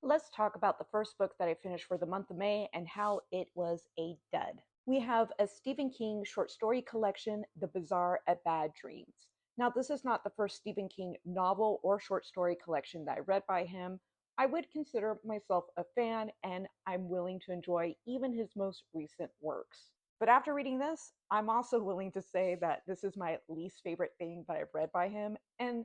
Let's talk about the first book that I finished for the month of May and how it was a dud. We have a Stephen King short story collection, The Bazaar of Bad Dreams. Now, this is not the first Stephen King novel or short story collection that I read by him. I would consider myself a fan and I'm willing to enjoy even his most recent works. But after reading this, I'm also willing to say that this is my least favorite thing that I've read by him, and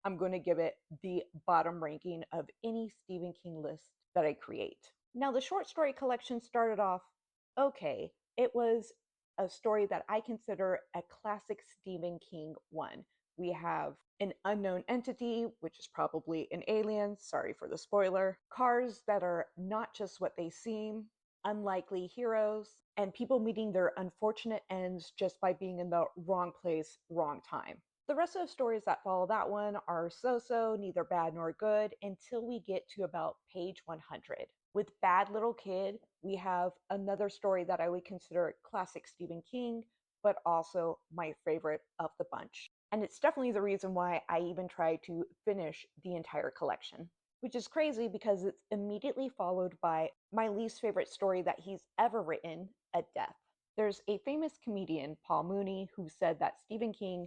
I'm going to give it the bottom ranking of any Stephen King list that I create. Now, the short story collection started off okay. It was a story that I consider a classic Stephen King one. We have an unknown entity, which is probably an alien, sorry for the spoiler, cars that are not just what they seem, unlikely heroes, and people meeting their unfortunate ends just by being in the wrong place, wrong time. The rest of the stories that follow that one are so-so, neither bad nor good, until we get to about page 100. With Bad Little Kid, we have another story that I would consider classic Stephen King, but also my favorite of the bunch. And it's definitely the reason why I even tried to finish the entire collection, which is crazy because it's immediately followed by my least favorite story that he's ever written, A Death. There's a famous comedian, Paul Mooney, who said that Stephen King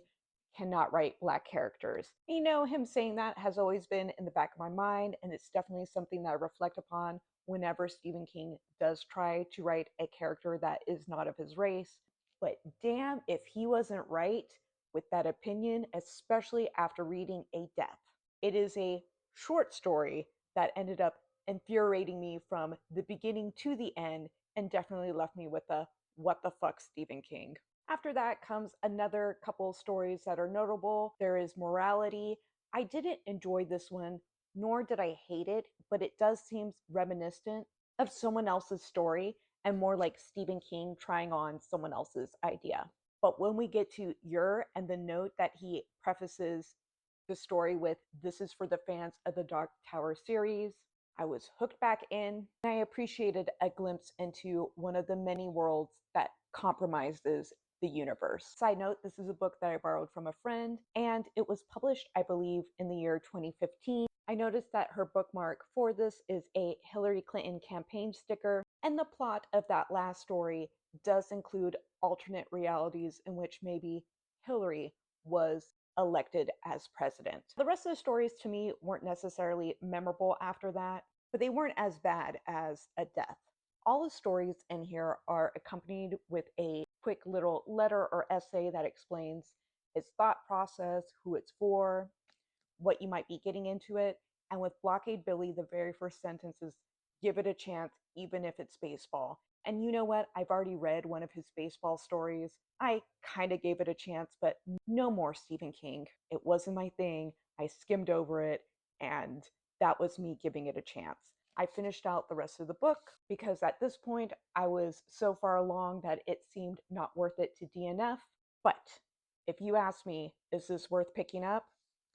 cannot write Black characters. You know, him saying that has always been in the back of my mind, and it's definitely something that I reflect upon whenever Stephen King does try to write a character that is not of his race. But damn if he wasn't right with that opinion, especially after reading A Death. It is a short story that ended up infuriating me from the beginning to the end and definitely left me with a what the fuck, Stephen King. After that comes another couple stories that are notable. There is Morality. I didn't enjoy this one, nor did I hate it, but it does seem reminiscent of someone else's story and more like Stephen King trying on someone else's idea. But when we get to Your and the note that he prefaces the story with, this is for the fans of the Dark Tower series, I was hooked back in, and I appreciated a glimpse into one of the many worlds that compromises the universe. Side note, this is a book that I borrowed from a friend, and it was published, I believe, in the year 2015. I noticed that her bookmark for this is a Hillary Clinton campaign sticker, and the plot of that last story does include alternate realities in which maybe Hillary was elected as president. The rest of the stories to me weren't necessarily memorable after that, but they weren't as bad as A Death. All the stories in here are accompanied with a quick little letter or essay that explains its thought process, who it's for, what you might be getting into it. And with Blockade Billy, the very first sentence is, give it a chance, even if it's baseball. And you know what? I've already read one of his baseball stories. I kind of gave it a chance, but no more Stephen King. It wasn't my thing. I skimmed over it, and that was me giving it a chance. I finished out the rest of the book because at this point I was so far along that it seemed not worth it to DNF. But if you ask me, is this worth picking up?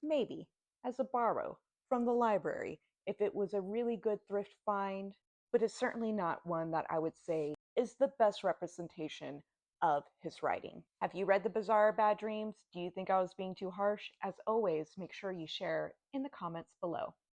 Maybe, as a borrow from the library, if it was a really good thrift find, but it's certainly not one that I would say is the best representation of his writing. Have you read The Bazaar of Bad Dreams? Do you think I was being too harsh? As always, make sure you share in the comments below.